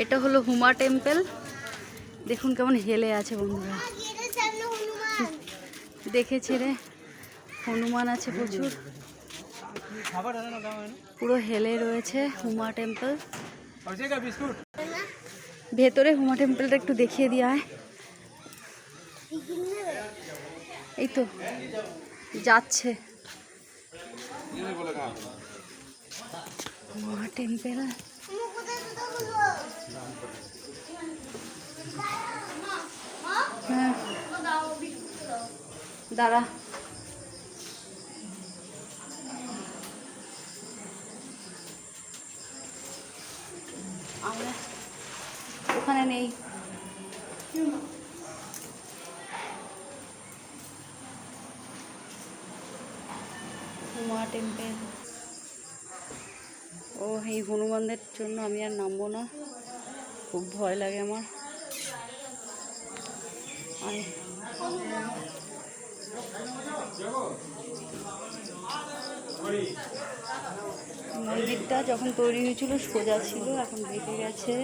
এটা হলো হুমা টেম্পল। দেখুন কেমন হেলে আছে বন্ধুরা, দেখেছে রে, হনুমান আছে প্রচুর, পুরো হেলে রয়েছে হুমা টেম্পল। ভেতরে হুমা টেম্পলটা একটু দেখিয়ে দেওয়া হয়। এই তো যাচ্ছে হুমা টেম্পল। হ্যাঁ দাঁড়া, আমরা ওখানে নেই। হুমা টেম্পল। ও এই হনুমানদের জন্য আমি আর নামবো না, খুব ভয় লাগে আমার। মন্দিরটা যখন তৈরি হয়েছিল সোজা ছিল, এখন বেঁকে গেছে।